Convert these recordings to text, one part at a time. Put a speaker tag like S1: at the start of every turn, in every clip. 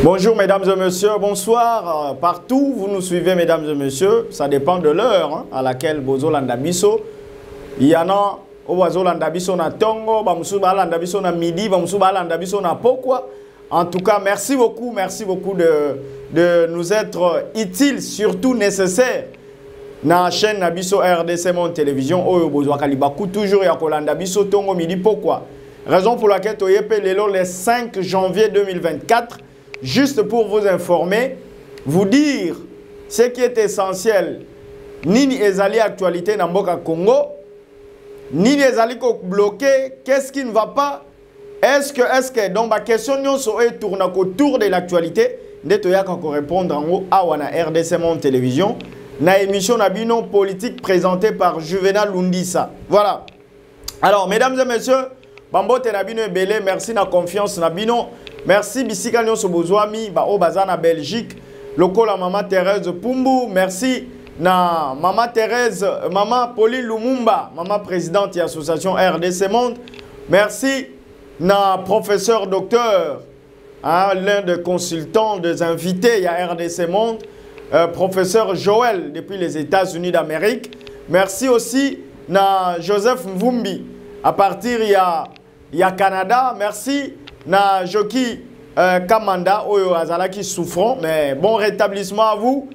S1: Bonjour mesdames et messieurs, bonsoir. Partout où vous nous suivez mesdames et messieurs, ça dépend de l'heure à laquelle Bozo Landabiso. Il y en a au Bozo Landabiso na Tongo, Bamsuba Landabiso na midi, Bamsuba Landabiso na Pokwa. En tout cas, merci beaucoup de nous être utiles, surtout nécessaires. Na la chaîne Nabiso RDC Monde Télévision, Oyo Bozo Kalibaku, toujours ya Landabiso Tongo midi Pokwa. Raison pour laquelle Toyepe Lelo le 5 janvier 2024. Juste pour vous informer, vous dire ce qui est essentiel. Nini ezali actualité na mboka Congo, nini ezali ko bloqué, qu'est-ce qui ne va pas? Est-ce que donc ma question nyonso est tourne autour de l'actualité, ndeto yaka ko répondre en haut à wana RDC Monde Télévision, na émission na bino politique présentée par Juvenal Lundisa. Voilà. Alors mesdames et messieurs, Bambote na bino ebele, merci na confiance na bino. Merci Bisika Nyonso Bozwami, ba Obazana Belgique, lokola Maman Thérèse Pumbu, merci na Maman Thérèse, Maman Pauline Lumumba, Maman présidente de l'association RDC Monde. Merci na professeur docteur, l'un des consultants, des invités à RDC Monde, professeur Joël depuis les États-Unis d'Amérique. Merci aussi na Joseph Mvumbi à partir il y a Canada. Merci na Joki Kamanda Oyo Azalaki souffrant, mais bon rétablissement à vous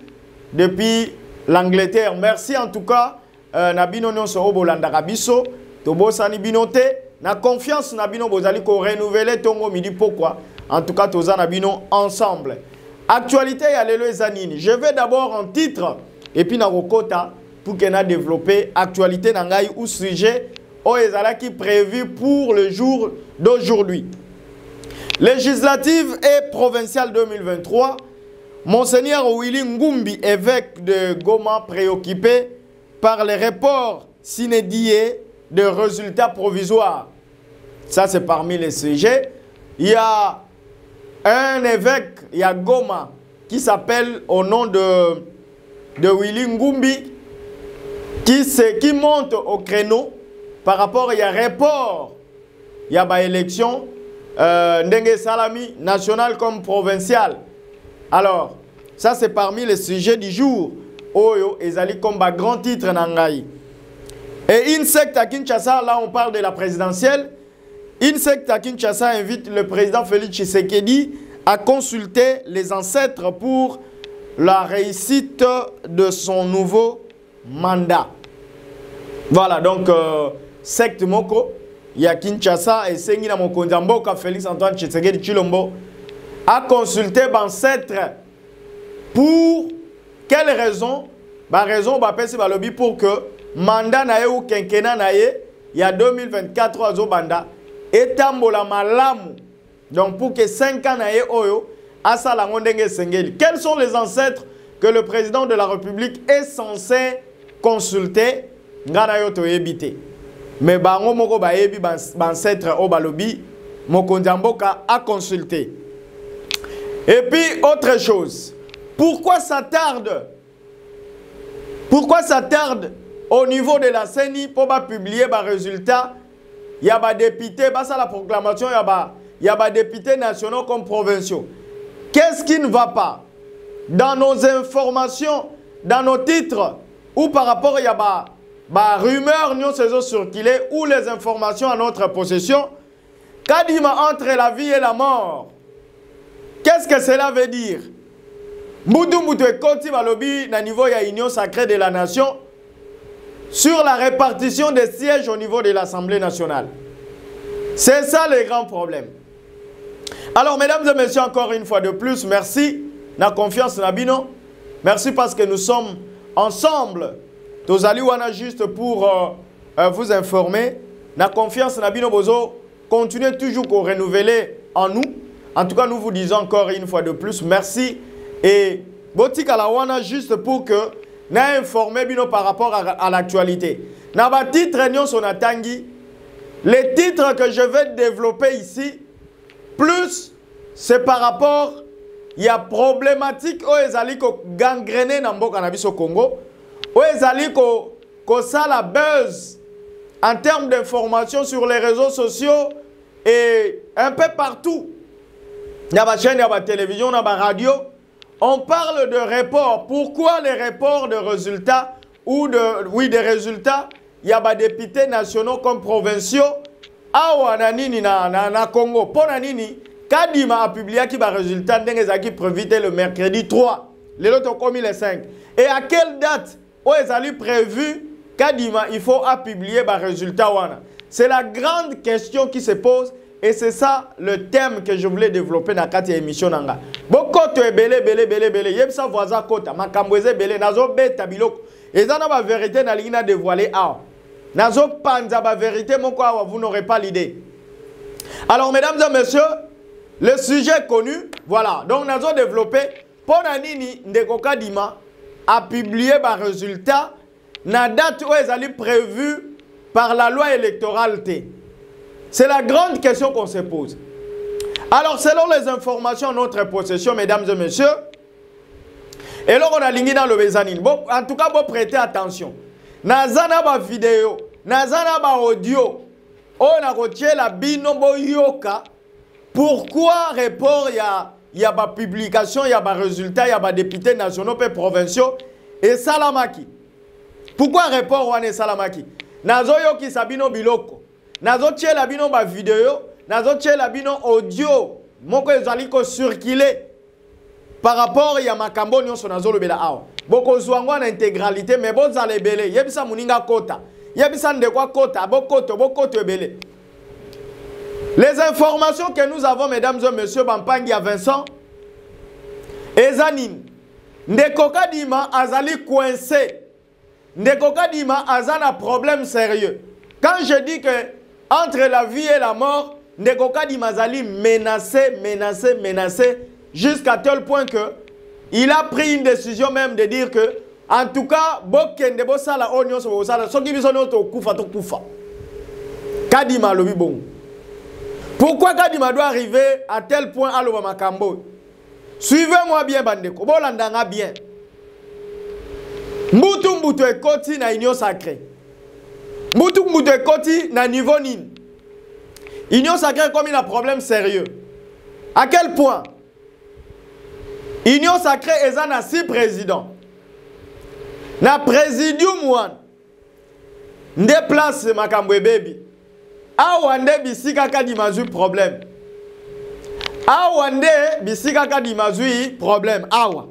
S1: depuis l'Angleterre. Merci en tout cas Nabino Nyonso Obolanda Rabiso Tobo Sani Binote na confiance Nabino Bozali ko renouveler Tongo midi pourquoi en tout cas Toza Nabino ensemble. Actualité ya lelo ezanini. Je vais d'abord en titre et puis na Rokota pour qu'on a développé actualité nangai ou sujet o ezalaki prévu pour le jour d'aujourd'hui. Législative et provinciale 2023, Monseigneur Willy Ngumbi, évêque de Goma, préoccupé par les reports s'inédits de résultats provisoires. Ça, c'est parmi les sujets. Il y a un évêque, il y a Goma, qui s'appelle au nom de Willy Ngumbi, qui monte au créneau par rapport à report, il y a une élection. Ndenge Salami, national comme provincial. Alors, ça c'est parmi les sujets du jour. Oyo, ezali comme grand titre nangai. Et Insect à Kinshasa, là on parle de la présidentielle. Insect à Kinshasa invite le président Félix Tshisekedi à consulter les ancêtres pour la réussite de son nouveau mandat. Voilà, donc, secte Moko. Il y a Kinshasa et Sengina Mokonzamboka Félix Antoine Tshisekedi Tshilombo a consulté l'ancêtre pour quelle raison? Raison pour que mandat nae ou quinquennat nae il y a 2024 ozo banda et tambola malamu. Donc pour que 5 ans nae oyo asa la ngondenge sengeli. Quels sont les ancêtres que le président de la République est censé consulter? Ngana yo to ebité. Mais bango moko baebi ancêtre au balobi Mokonzamboka a consulté. Et puis autre chose, pourquoi ça tarde? Pourquoi ça tarde au niveau de la CENI pour publier les résultats? Il y a des députés, ça la proclamation, il y a des députés nationaux comme provinciaux. Qu'est-ce qui ne va pas dans nos informations, dans nos titres ou par rapport il y a rumeurs nous se circulé ou les informations à notre possession Kadima entre la vie et la mort. Qu'est-ce que cela veut dire? Moutou Koti Balobi na niveau ya Union sacrée de la nation sur la répartition des sièges au niveau de l'Assemblée nationale. C'est ça le grand problème. Alors mesdames et messieurs, encore une fois de plus, merci. Na confiance Nabino. Merci parce que nous sommes ensemble. Tozali wana juste pour vous informer. La confiance Nabino Bozo continue toujours à renouveler en nous. En tout cas, nous vous disons encore une fois de plus merci. Et Botika la wana juste pour que nous informer Bino par rapport à l'actualité. Naba titre nyon son atangi. Les titres que je vais développer ici, plus c'est par rapport il y a problématique où ezali ko gangrené na mboka na biso Congo. Où ezali ko ça la buzz en termes d'information sur les réseaux sociaux et un peu partout. il y a des chaînes, il y a des télévisions, il y a des radios. On parle de report. Pourquoi les reports de résultats ou des résultats? Il y a des députés nationaux comme provinciaux. Awa nanini na Congo. Pour nanini, Kadima a publié qui va résultat qui prévu le mercredi 3. Les autres ont commis les 5. Et à quelle date ils ont prévu Kadima il faut publier les résultats? C'est la grande question qui se pose. Et c'est ça le thème que je voulais développer dans cette émission. Beaucoup de belé. Yebsa voisin kota. Makambweze belé. Nazo beta biloko. Et ça n'a pas vérité na lina dévoilé. Nazo panza ba vérité. Mon quoi vous n'aurez pas l'idée. Alors mesdames et messieurs, le sujet est connu. Voilà. Donc nazo développé. Pour nanini Ndeko Kadima a publié les résultats. Na date où ils allaient prévu par la loi électorale T. C'est la grande question qu'on se pose. Alors, selon les informations en notre possession, mesdames et messieurs, et là, on a ligné dans le mezzanine. Bon, en tout cas, vous prêtez attention. Nazana ba vidéo, nazana ba audio, on a retiré la binombo yoka. Pourquoi report il y a ba publication, il y a ba résultat, il y a ba députés nationaux et provinciaux et Salamaki. Pourquoi report on est Salamaki? Nazoyo ki sabino biloko. Nazo tche la bino ba vidéo, nazo tche la bino audio. Moko ezali ko circuler par rapport ya makambo nyonso nazo lobela awa. Boko zwango na intégralité mais bo za lebele. Yebisa muninga kota. Yebisa ndekwa kota, bokoto ebele. Les informations que nous avons mesdames et messieurs Bampangi à Vincent Ezanin Ndeko Kadima azali coincé. Ndeko Kadima azana problème sérieux. Quand je dis que entre la vie et la mort, Ndeko Kadima azali menacé jusqu'à tel point que il a pris une décision même de dire que en tout cas, bokende bosala onyo so bosala soki biso to kufa to kufa. Kadima lobi bon. Pourquoi Kadima doit arriver à tel point à l'Obamakambo? Suivez-moi bien bandeko, bolandanga bien. Mbutu ekoti na union sacrée. Mbutu ekoti na niveau nini. Union sacrée comme il a un problème sérieux. À quel point? Union sacrée est un 6 présidents. Na présidium one. Nde place makambwe baby. Awande bisika Kadima zu problème. Awande bisika Kadima zu problème. Awa.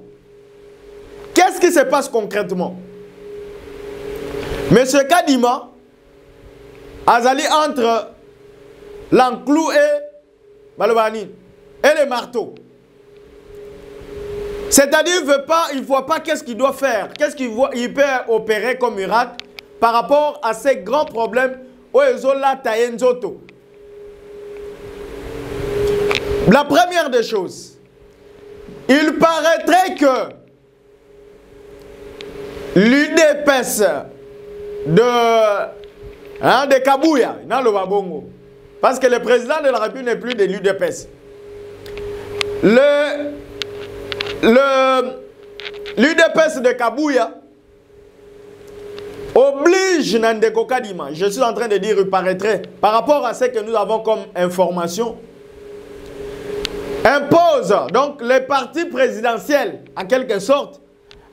S1: Qu'est-ce qui se passe concrètement? Monsieur Kadima azali entre l'enclou et le marteau. C'est-à-dire il ne voit pas qu'est-ce qu'il doit faire, qu'est-ce qu'il peut opérer comme miracle par rapport à ces grands problèmes. La première des choses, il paraîtrait que l'UDPS de Kabouya, dans le Wabongo, parce que le président de la République n'est plus de l'UDPS. L'UDPS de Kabouya oblige Ndeko Kadima, je suis en train de dire, il paraîtrait, par rapport à ce que nous avons comme information, impose, donc les partis présidentiels, en quelque sorte,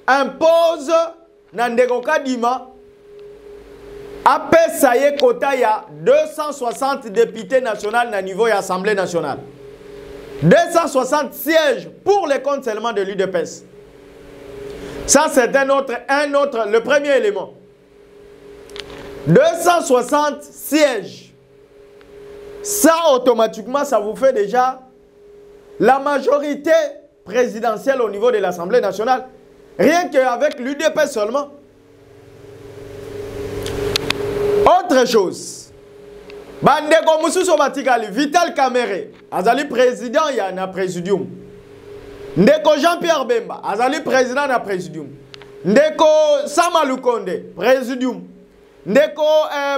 S1: impose Ndeko Kadima à Pessaye Kotaya 260 députés nationaux à niveau de l'Assemblée nationale. 260 sièges pour les comptes seulement de l'UDPS. Ça, c'est le premier élément. 260 sièges. Ça, automatiquement, ça vous fait déjà la majorité présidentielle au niveau de l'Assemblée nationale. Rien qu'avec l'UDPS seulement. Autre chose. Bandeko Mususo Batikali, Vital Kamere, azali président ya na présidium. Ndeko Jean-Pierre Bemba, azali président na présidium. Ndeko Sama Lukonde, présidium. Ndeko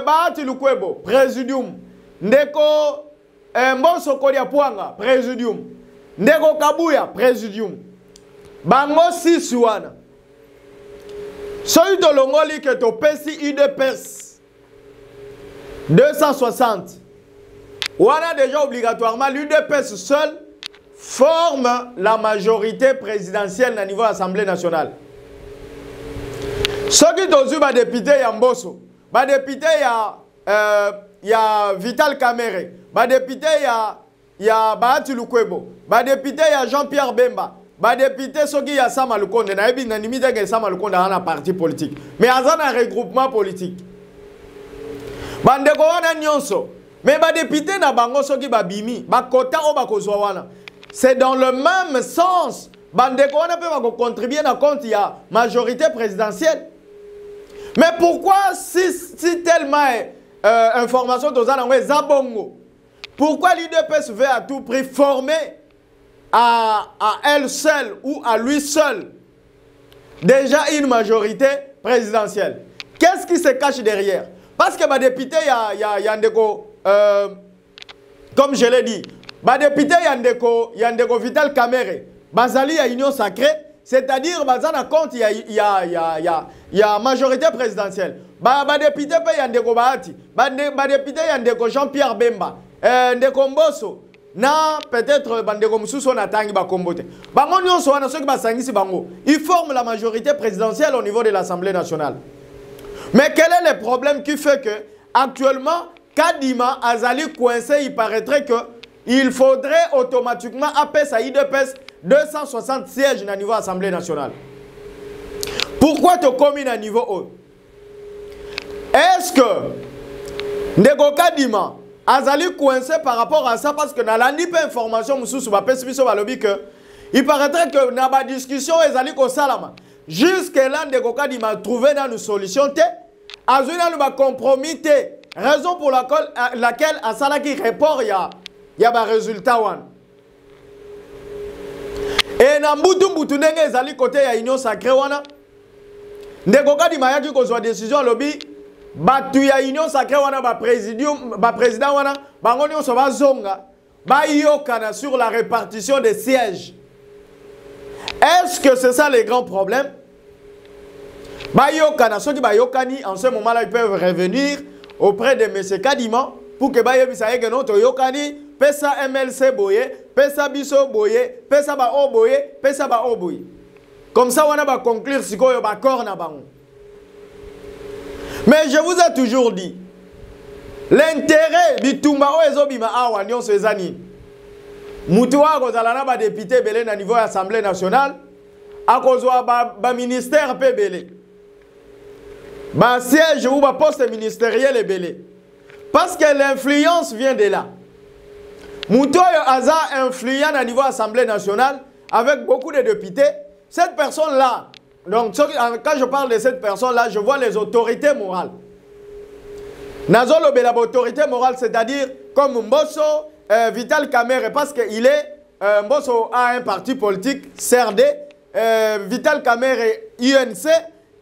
S1: Bahati Lukwebo, présidium. Ndeko Mboso Kodia Puanga, présidium. Ndeko Kabuya, présidium. Bango Sisuana. Soy de Longoli que to pesi UDPS. 260. On a déjà obligatoirement l'UDPS seul forment la majorité présidentielle au niveau de l'Assemblée nationale. Ceux qui ont eu des députés, il y a Mbosso. Des députés, il y a Vital Kamerhe. Des députés, il y a Bahati Lukwebo. Des députés, il y a Jean-Pierre Bemba. Des députés, ceux qui ont Sama Lukonde. Il y a Sama Lukonde dans un parti politique. Mais il y a un regroupement politique. Mais les députés, c'est dans le même sens. Ils contribuer à compte, il y a majorité présidentielle. Mais pourquoi, si tellement information de Zabongo, pourquoi l'IDPS veut à tout prix former à elle seule ou à lui seul déjà une majorité présidentielle? Qu'est-ce qui se cache derrière? Parce que les députés, il y a comme je l'ai dit, les députés, il y a Vital Kamerhe, Bazali, il y a Union Sacrée, c'est-à-dire, dans compte, il y a majorité présidentielle. Les députés, il y a Bahati, les députés, il y a Jean-Pierre Bemba, Ndeko Mbosso, peut-être Bandeko Moussou na tangi ba kombote. Bango nyonso wana soki ba sangisi bango. Ils forment la majorité présidentielle au niveau de l'Assemblée nationale. Mais quel est le problème qui fait que actuellement Kadima Azali coincé, il paraîtrait que il faudrait automatiquement APS à IDPS 260 sièges au niveau de l'Assemblée nationale. Pourquoi tu communes à niveau haut? Est-ce que Ndeko Kadima Azali coincé par rapport à ça parce que dans la NIP information il paraîtrait que dans la discussion Azali ko salama jusque là Ndeko Kadima trouvé dans une solution Azali va compromettre raison pour laquelle Asala qui répond il y a un résultat et na mbutu ndenge Azali côté ya Union Sacrée wana Ndeko Kadima yaki ko soit décision lobby batu ya Union Sacrée wana ba président wana bango nyonso bazonga ba yokana sur la répartition des sièges. Est-ce que c'est ça le grand problème? Ba yokana ceux qui ba yokani en ce moment là ils peuvent revenir auprès de M. Kadima pour que ba yebisa que non to yokani pesa MLC boye pesa biso boye pesa ba o boye pesa ba o boye comme ça wana ba conclure sikoyo ba corps na bango. Mais je vous ai toujours dit, l'intérêt du Tumbao ezobima awa nyonso ezani. Mutuwa kozala ba député belé na niveau de l'Assemblée nationale, akozwa ba ministère pe belé. Ba siège ou ba poste ministériel belé. Parce que l'influence vient de là. Mutuwa aza influent na niveau de l'Assemblée nationale avec beaucoup de députés. Cette personne-là, donc, quand je parle de cette personne-là, je vois les autorités morales. Nazolo Bela, autorité morale, c'est-à-dire comme Mbosso, Vital Kamerhe, parce qu'il est, Mbosso a un parti politique, CRD, Vital Kamerhe, UNC,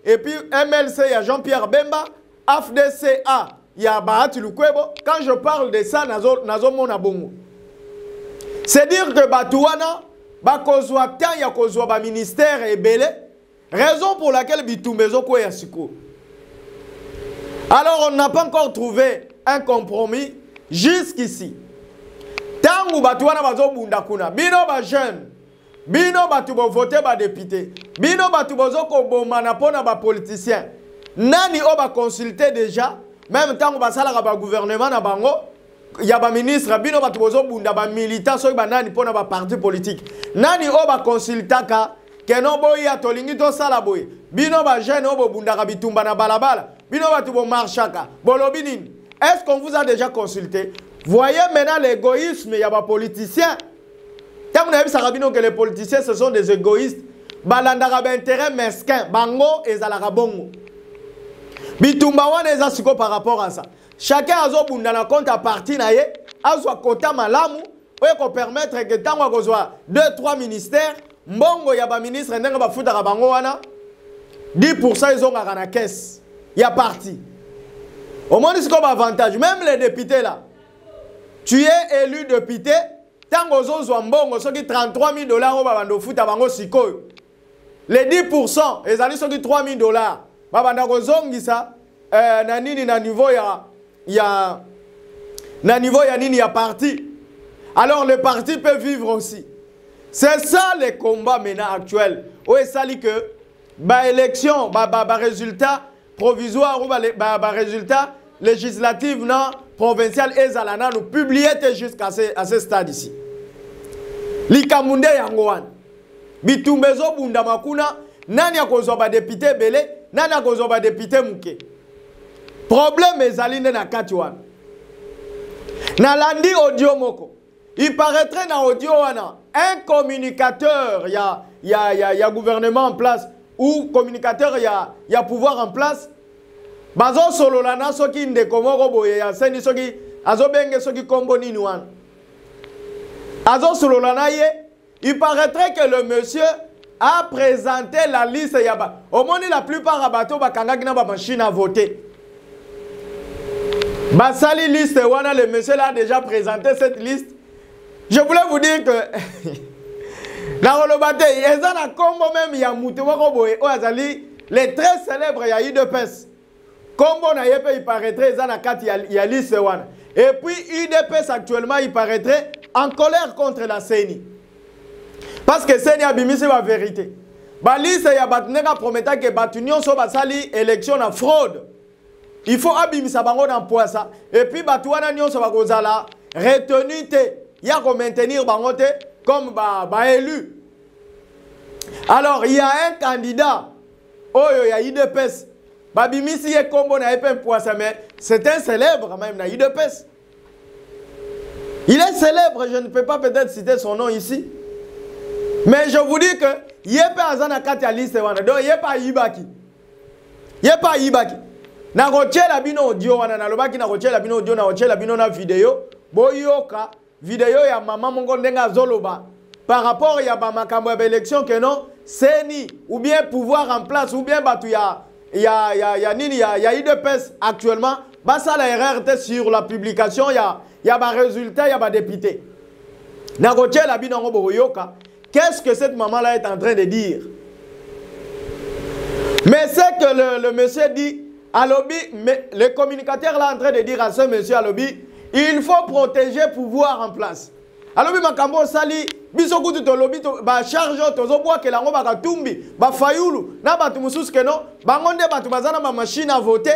S1: et puis MLC, il y a Jean-Pierre Bemba, AFDCA, il y a Bahati Lukwebo. Quand je parle de ça, Nazo Mona Bongo. C'est dire que Batouana, Bakozwa, il y a Kozwa, ministère et Belé. Raison pour laquelle Bitumbezo Koyasiko. Alors on n'a pas encore trouvé un compromis jusqu'ici. Tangu Batouana Bazo Bundakuna, Bino ba jeune, Bino Batubo voté ba député, Bino Batubozo ko manapona ba politicien. Nani oba consulté déjà, même tangu basala ba gouvernement na bango, il y a ba ministre, Bino Batubozo Bunda ba militant so ba nani pona ba parti politique. Nani oba consultaka Keno boy ya tolingi to sala boy. Bino ba jeune obo bundaka bitumba na balabala. Bino ba tubo marchaka. Bolobinin. Est-ce qu'on vous a déjà consulté? Voyez maintenant l'égoïsme, il y a des politiciens. Quand vous avez dit que les politiciens ce sont des égoïstes, balandaka ba intérêt mesquin, bango et zalaka bongo. Bitumba wana eza siko par rapport à ça. Chacun a zo bunda na compte à parti na ye, azwa kota malamu, oye ko permettre que tango kozwa 2-3 ministères. Mbongo ya ba ministre ndenge ba futaka bango wana 10% ils ont na caisse. Il y a parti. Au moins c'est comme avantage même les députés là. Tu es élu député tango zo mbongo soki 33 000 $ au bando futa bango sikoyo. Les 10% les ali soki 3 000 $. Ba banda ko zongisa na nini na niveau ya na niveau ya nini ya parti. Alors le parti peut vivre aussi. C'est ça le combat maintenant actuel. Oui, ça dit que élection, résultat provisoire ou résultat législatif non provincial et zalana nous publié jusqu'à ce stade ici. Likamunde yangoan. Bitumbezo bunda makuna nani akozwa ba député belé nani akozwa ba député muke. Problème ezalinde na kati wana. Na landi audio moko. Il paraîtrait dans audio wana un communicateur y a gouvernement en place ou communicateur y a pouvoir en place. Bazo solo lana soki ndeko moko boye ya seni soki azobenge soki kombo nini wana. Azo solo lana ye, il paraîtrait que le monsieur a présenté la liste yaba. Au moins la plupart abato bakanga kina ba machine à voter. Basali liste wana le monsieur là a déjà présenté cette liste. Je voulais vous dire que la rolobate ezana kombo même ya mutu moko boye o azali les très célèbres ya UDPS. Kombo na yepe il paraîtrait ezana kati ya liste wana. Et puis UDPS actuellement il paraîtrait en colère contre la CENI. Parce que CENI a bimisi la vérité. Ba liste ya batuneka prometa que batunion so basali élection na fraude. Il faut abimisa bango dans poisa et puis batuana nyon so bakozala retenu te ya ko maintenir bango te comme élu. Alors il y a un candidat oyo ya UDPS babimisi ye kombo na yepe poisa mais c'est un célèbre même na UDPS. Il est célèbre, je ne peux pas peut-être citer son nom ici. Mais je vous dis que yepe azana kati ya liste wana do yepa yibaki. Yepa yibaki. Na rochela bino audio wana na lobaki na rochela bino audio na rochela bino na video boyoka video ya mama mongo ndenga zoloba par rapport ya ba makambo ya élection que non CENI ou bien pouvoir en place ou bien batu ya nini ya UDPS actuellement ba ça la erreur sur la publication ya ba résultat ya ba député. Na rochela bino ngo boyoka. Qu'est-ce que cette maman-là est en train de dire? Mais c'est que le monsieur dit, à lobby, mais le communicateur là est en train de dire à ce monsieur à lobby, il faut protéger le pouvoir en place. À lobby, makambo sali, bisoku to lobby, ba charge tozo bois que la ngoba katumbi, ba fayulu, na batu musus que non, ba ngonde batu bazana ma machine à voter,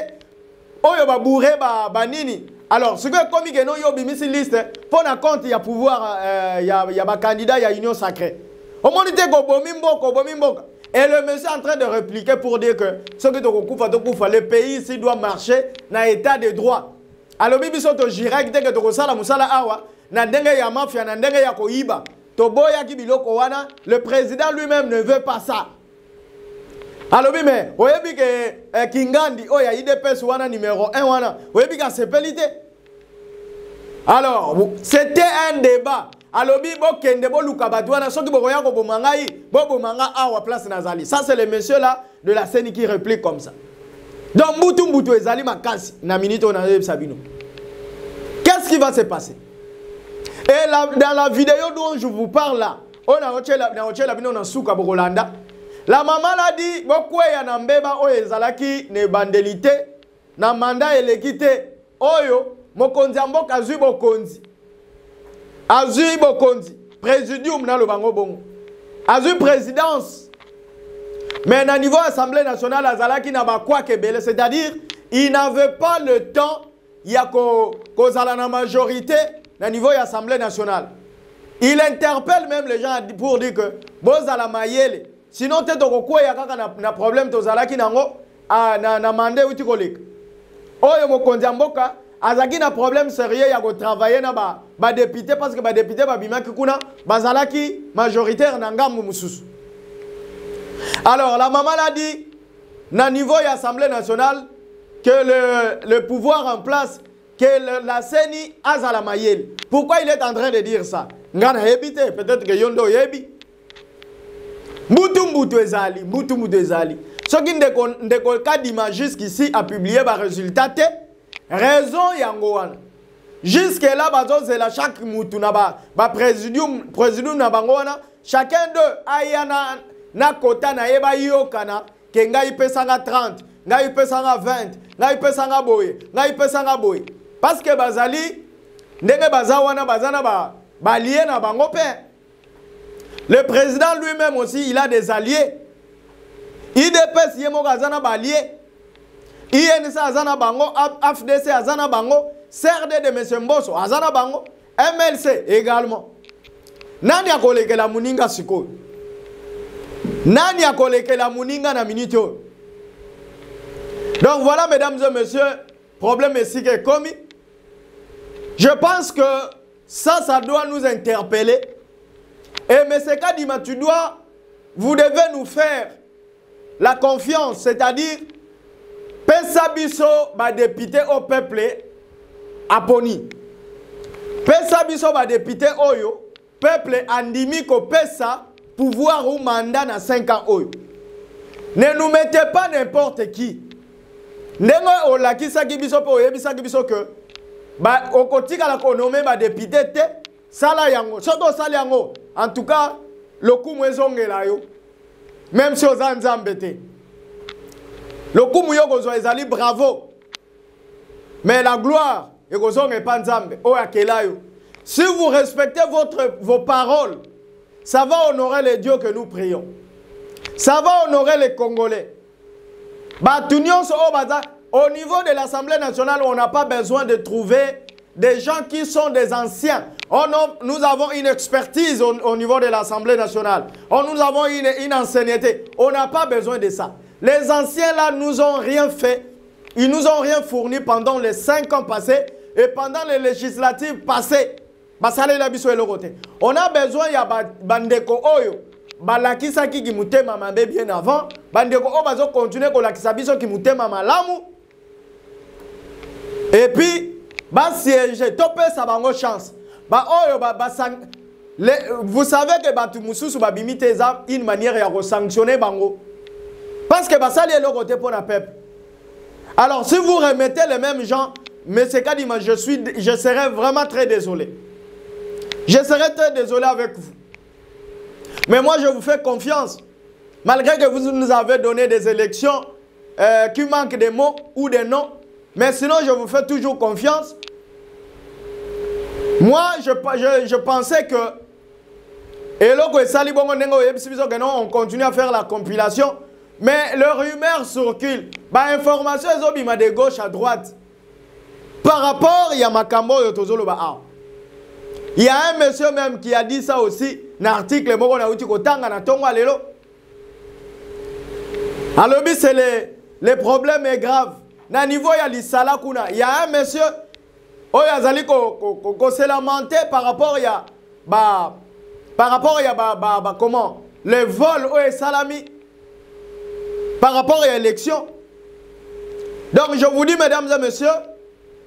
S1: oyo ba bourré ba nini. Alors, ce que comme il y a une liste, pour un compte, il y a pouvoir, il y a un candidat, il y a union sacrée. Au moment où et le monsieur est en train de répliquer pour dire que ce que le pays ici doit marcher dans l'état de droit. Alors, il y a un direct que tu as awa, na ndenge ya mafia, na ndenge ya koiba. Toboya ki biloko wana, le président lui-même ne veut pas ça. Alors, mais, vous voyez que Kingandi, oh, il y a IDPS wana numéro 1 wana, vous voyez que c'est pelité. Alors, c'était un débat. Alors, ça, c'est le monsieur là de la scène qui réplique comme ça. Donc, qu'est-ce qui va se passer? Et là, dans la vidéo dont je vous parle là, la maman l'a dit, beaucoup y a mbeba o ezalaki ne bandelité, na mandat éléquité, oyo, mokonzi amboka azui bokonzi. Azui bokonzi, présidium na le bango bongo. Azui présidence. Mais na niveau Assemblée nationale, azalaki na ba kwa kebele, c'est-à-dire, il n'avait pas le temps, il y a kozala na majorité, na niveau Assemblée nationale. Il interpelle même les gens pour dire que, bozala mayele, sinon, tu as un problème, tu as un mandé ou tu kolik. Oh, tu as un problème sérieux, tu travailler dans les députés parce que les députés sont majoritaire dans le alors, la maman a dit, au niveau de l'Assemblée nationale, que le pouvoir en place, que la CENI a la mayel. Pourquoi il est en train de dire ça? Peut-être que Yondo Yebi. Mbutu ezali. Ce qui ne cas d'image jusqu'ici a publié le résultat. Raison yangoan. Jusque là, c'est la chaque moutou na ba présidium na bangoana. Chacun d'eux a na kota na eba yokana ke ngai pesanga 30, ngai pesanga 20, ngai pesanga boye, ngai pesanga boye. Parce que bazali ndenge bazawana bazana ba lié na bango pe. Le président lui-même aussi, il a des alliés. IDPS yemo azana ba allié. INC azana bango, AFDC azana bango, CRD de M. Mbosso azana bango, MLC également. Nani akoleke la muninga siko? Nani akoleke la muninga na minito? Donc voilà, mesdames et messieurs, problème ici qui est commis. Je pense que ça doit nous interpeller. Et M. Kadima, vous devez nous faire la confiance, c'est-à-dire, pesa biso ba député au peuple aponi. Pesa biso ba député oyo, peuple andimi ko pesa pouvoir ou mandat na 5 ans oyo. Ne nous mettez pas n'importe qui. Nengo olakisa ki biso po yebisa ki biso que ba okotika la konome ba député te sala yango. Soto sala yango. En tout cas, le coup mwezongela yo. Même si aux Anzambete. Le coup mouyo gozo ezali bravo. Mais la gloire et gozo n'est pas Nzambe. O akelayo. Si vous respectez vos paroles, ça va honorer les dieux que nous prions. Ça va honorer les Congolais. Au niveau de l'Assemblée nationale, on n'a pas besoin de trouver des gens qui sont des anciens. Nous avons une expertise au niveau de l'Assemblée nationale. Nous avons une ancienneté. On n'a pas besoin de ça. Les anciens là nous ont rien fait. Ils nous ont rien fourni pendant les 5 ans passés et pendant les législatives passées. On a besoin de bandeko oyo. Balakisa ki mutema mabe bien avant. Bandeko oyo bazo continuer ko lakisa biso ki mutema malamu. Et puis siège topé sa bango chance. Vous savez que batu mususu babimite eza une manière ya sanctionner bango. Parce que ça est le côté pour la peuple. Alors si vous remettez les mêmes gens, mais c'est Kadima, je serai vraiment très désolé. Je serai très désolé avec vous. Mais moi je vous fais confiance. Malgré que vous nous avez donné des élections qui manquent des mots ou des noms. Mais sinon je vous fais toujours confiance. Moi je pensais que on continue à faire la compilation. Mais le rumeur circule. Information est de gauche à droite. Par rapport à Makambo et Tozolo Ba'a. Il y a un monsieur même qui a dit ça aussi. Un article, alors, c'est les problèmes est grave. Na niveau ya lisala kuna. Il y a un monsieur qui s'est lamenté par rapport à comment les vols au salami. Par rapport à l'élection. Donc je vous dis, mesdames et messieurs,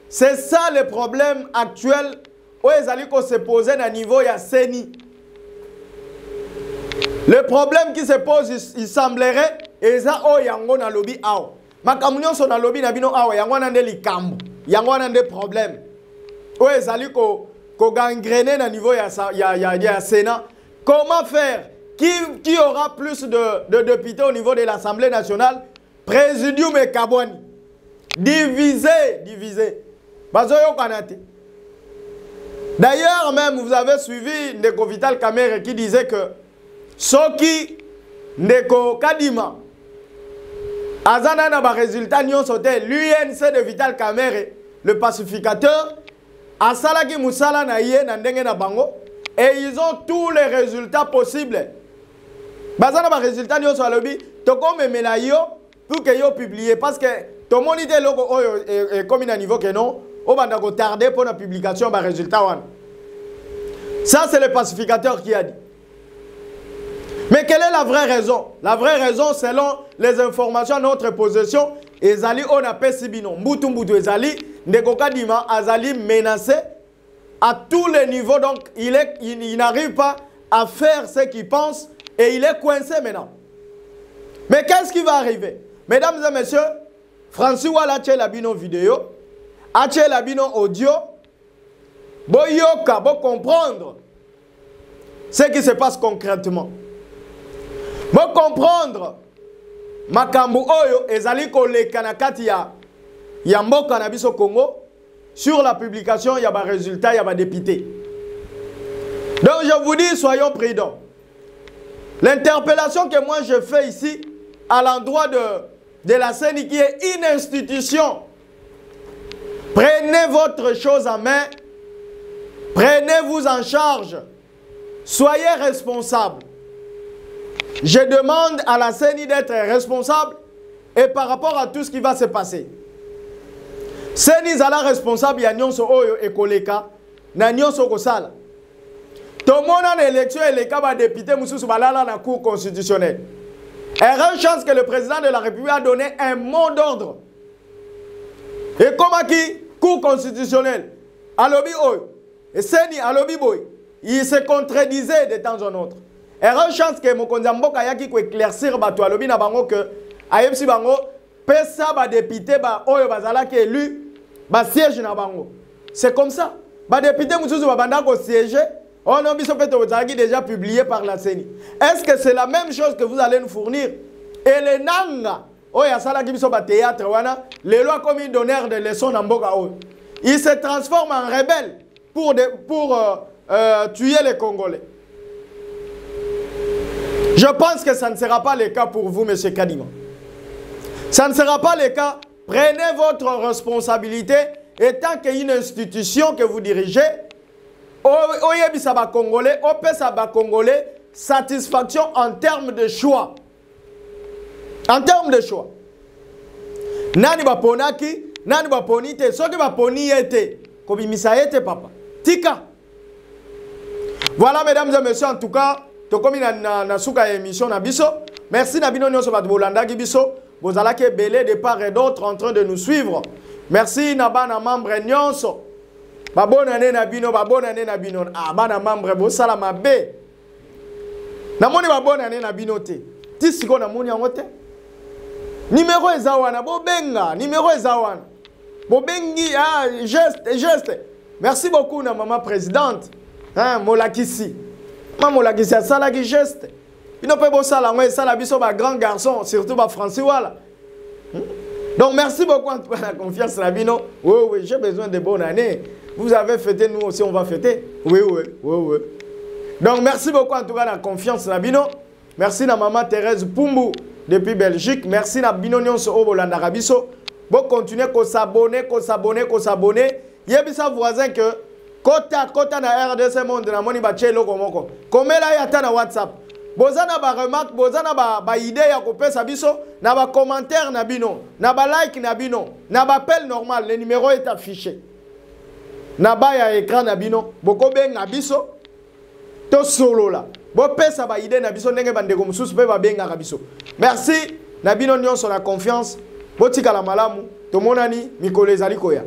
S1: c'est ça le problème actuel où ils allaient se poser à niveau de CENI. Le problème qui se pose, il semblerait, et ça, oh, yango na lobby ao. Ma communion son na lobby na bino ao, yango na ndeli kambo, yango na ndeli problème. Où ils allaient ko gangrener na niveau ya Sénat. Comment faire? Qui aura plus de députés au niveau de l'Assemblée nationale? Présidium et Kabouani. Divisé. D'ailleurs, même, vous avez suivi Ndeko Vital Kamerhe qui disait que Soki Ndeko Kadima Azana na ba résultat nyon sote l'UNC de Vital Kamerhe, le pacificateur, Asalaki Moussala na ye na ndenge na bango, et ils ont tous les résultats possibles. Bazana ba résultat nyon so lobby, toko memela yo pour que yo publier parce que tout le monde dit logo oyo est comme un niveau que non, on va tarder pour la publication ba résultat one. Ça c'est le pacificateur qui a dit. Mais quelle est la vraie raison? La vraie raison, selon les informations à notre possession, Ezali on a pesibino, Mbutu Ezali, Ndeko Kadima Azali menacé à tous les niveaux, donc il n'arrive pas à faire ce qu'il pense et il est coincé maintenant. Mais qu'est-ce qui va arriver? Mesdames et messieurs, Francis Wala a la bino vidéo, a la bino audio, boyoka, bo comprendre ce qui se passe concrètement. Bo comprendre makambu oyo ezali koleka na kati ya mboka na biso Congo sur la publication ya ba résultat ya ba député. Donc je vous dis soyons prudents. L'interpellation que moi je fais ici, à l'endroit de la CENI qui est une institution, prenez votre chose en main, prenez-vous en charge, soyez responsables. Je demande à la CENI d'être responsable et par rapport à tout ce qui va se passer. CENI est la responsable ya nyonso oyo ekoleka na nyonso kosala. Tout le monde en élection et les cas députés mususu balala na cour constitutionnelle. Il y a une chance que le président de la République a donné un mot d'ordre. Et comment qui cour constitutionnelle alobi oyo et CENI alobi boy, il se contredisait de temps en autre. Il y a une chance que Mokonzi Mboka yaki ko éclaircir bato alobi na bango que ayebsi bango pesa ba député ba oyo bazala ki élu ba siège na bango. C'est comme ça. Ba député mususu ba banda ko siéger. On a déjà publié par la CENI. Est-ce que c'est la même chose que vous allez nous fournir? Et les nanga, oh ya sala qui sont théâtre wana, les lois commis d'honneur de leçons dans Mboka o. Ils se transforment en rebelles pour tuer les Congolais. Je pense que ça ne sera pas le cas pour vous, monsieur Kadima. Ça ne sera pas le cas. Prenez votre responsabilité et tant qu'il y a une institution que vous dirigez, oyebisa ba Congolais, opesa ba Congolais satisfaction en termes de choix. En termes de choix. Nani ba ponaki, nani ba ponite, soki ba poni ete, kobimisa ete papa. Tika. Voilà mesdames et messieurs, en tout cas, to komi na suka émission na biso. Merci na bino nyonso ba bolanda ki biso. Bozala ke belé de part et d'autre en train de nous suivre. Merci na bana membre nyonso. Ba bonne année na bino, ba bonne année na bino. Ah bana membre bo sala mabe. Na moni ba bonne année na bino te. Ti siko na moni yango te. Numéro ezawana bo benga, numéro ezawana. Bo bengi geste. Merci beaucoup na maman présidente. Hein molakisi. Maman molakisi a sala ki geste. Il ne peut pas ça là, ça la biso ba grand garçon, surtout ba français voilà. Donc merci beaucoup en tout cas la confiance Rabino. Oui, j'ai besoin de bonnes années. Vous avez fêté, nous aussi on va fêter. Oui. Donc merci beaucoup en tout cas la confiance Rabino. Merci na maman Thérèse Pumbu depuis Belgique. Merci na bino nyonso o bolanda rabiso. Bon continuer ko s'abonner. Yebisa voisin que kota na RDC monde na moni ba chelo komoko. Komela yata na WhatsApp. Bozana ba remarque, bozana ba idée ya kopesa biso, na ba commentaire na bino, na ba like na bino, na ba appel normal, le numéro est affiché. Na ba ya écran na bino, boko benga biso, to solo la. Bo pesa ba idée na biso ndenge bandeko mususu pe ba benga biso. Merci na bino nyonso la confiance. Botika la malamu, to monani mikolo ezali koya.